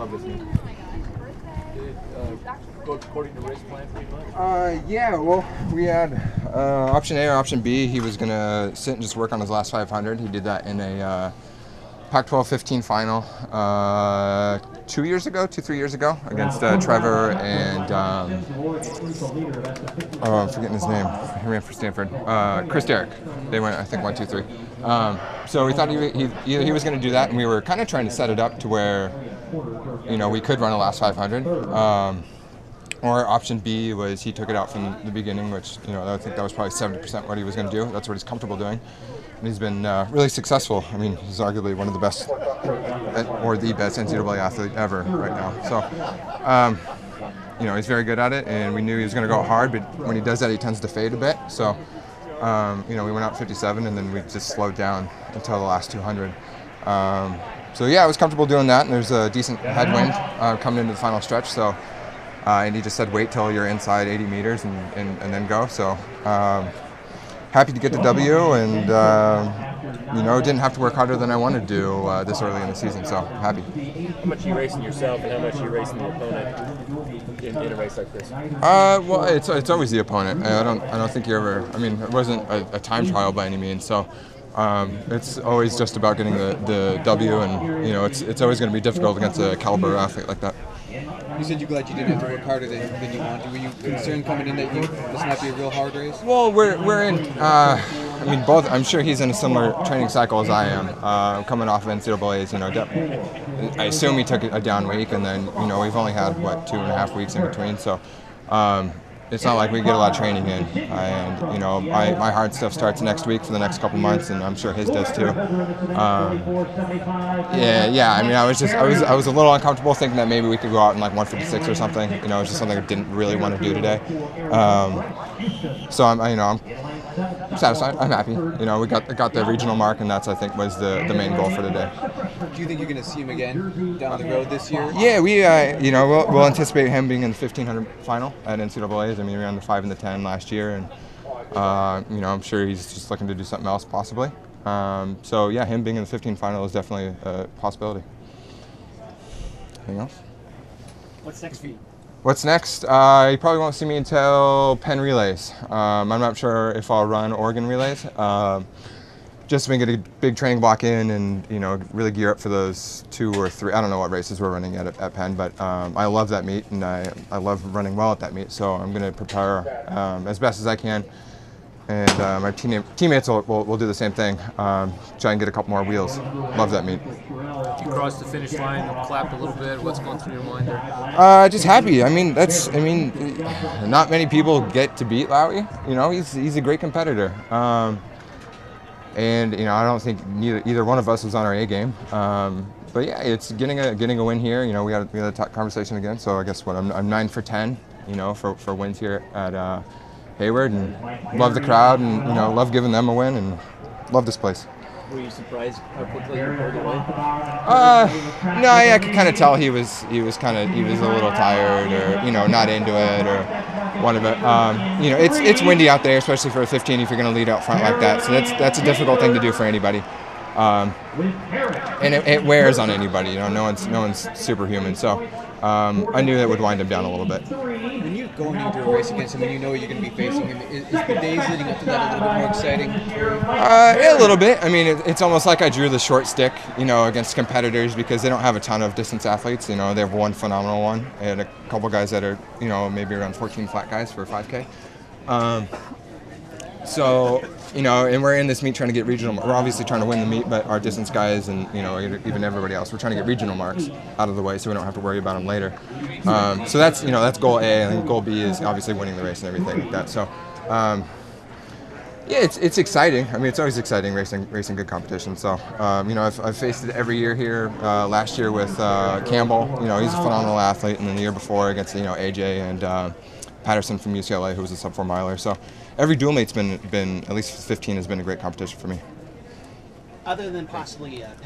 of this meet? Did it go according to race plan pretty much? Yeah, well, we had option A or option B. He was going to sit and just work on his last 500. He did that in a Pac-12 15 final 3 years ago against Trevor and I'm forgetting his name. He ran for Stanford. Chris Derrick. They went, I think, 1, 2, 3. So we thought he was going to do that, and we were kind of trying to set it up to where, we could run a last 500. Or option B was he took it out from the beginning, which, I think that was probably 70% what he was going to do. That's what he's comfortable doing. And he's been really successful. I mean, he's arguably one of the best, or the best NCAA athlete ever right now. So, he's very good at it, and we knew he was going to go hard, but when he does that, he tends to fade a bit. So, we went out 57, and then we just slowed down until the last 200. So, yeah, I was comfortable doing that, and there's a decent headwind coming into the final stretch. So, and he just said, wait till you're inside 80 meters and then go. So, happy to get the W, and didn't have to work harder than I wanted to do this early in the season. So happy. How much are you racing yourself, and how much are you racing the opponent in a race like this? Well, it's always the opponent. I don't think you ever. I mean, it wasn't a time trial by any means. So it's always just about getting the W, and it's always going to be difficult against a caliber athlete like that. You said you're glad you didn't have to work harder than you wanted. Were you concerned coming in that this might be a real hard race? Well, we're in. Both. I'm sure he's in a similar training cycle as I am. Coming off of NCAA's, I assume he took a down week, and then we've only had 2.5 weeks in between. So it's not like we get a lot of training in. And my hard stuff starts next week for the next couple months, and I'm sure his does too. Yeah. I mean, I was a little uncomfortable thinking that maybe we could go out in 156 or something. It's just something I didn't really want to do today. So I'm satisfied. I'm happy. We got the regional mark, and that's, I think, was the main goal for today. Do you think you're going to see him again down the road this year? Yeah, we'll anticipate him being in the 1500 final at NCAA's. I mean, we ran the 5 and the 10 last year, and I'm sure he's just looking to do something else possibly. So yeah, him being in the 15 final is definitely a possibility. Anything else? What's next for you? What's next? You probably won't see me until Penn relays. I'm not sure if I'll run Oregon relays. Just been getting a big training block in, and really gear up for those 2 or 3. I don't know what races we're running at Penn, but I love that meet, and I love running well at that meet. So I'm going to prepare as best as I can, and my teammates will do the same thing. Try and get a couple more wheels. Love that meet. You crossed the finish line, clapped a little bit. What's going through your mind there? Just happy. Not many people get to beat Lowy. He's a great competitor. And I don't think either one of us was on our A game. But yeah, it's getting a win here. We had a conversation again. So I guess I'm 9 for 10. For wins here at Hayward, and love the crowd, and love giving them a win, and love this place. Were you surprised how quickly you pulled away? No, I could kind of tell he was a little tired, or not into it, or one of it. It's windy out there, especially for a 15 if you're going to lead out front like that. So that's a difficult thing to do for anybody. And it wears on anybody. No one's superhuman. So I knew that would wind him down a little bit. When you're going into a race against him, when you know you're going to be facing him, is the days leading up to that a little bit more exciting? A little bit. I mean, it's almost like I drew the short stick, against competitors, because they don't have a ton of distance athletes. They have one phenomenal one and a couple guys that are, maybe around 14 flat guys for 5K. So, and we're in this meet trying to get regional. We're obviously trying to win the meet, but our distance guys and, even everybody else, we're trying to get regional marks out of the way so we don't have to worry about them later. So that's goal A. I think goal B is obviously winning the race and everything like that. So, yeah, it's exciting. I mean, it's always exciting racing good competition. So, I've faced it every year here. Last year with Campbell, he's a phenomenal athlete, and then the year before against, AJ and Patterson from UCLA, who was a sub-4 miler. So every dual mate's been at least 15 has been a great competition for me. Other than possibly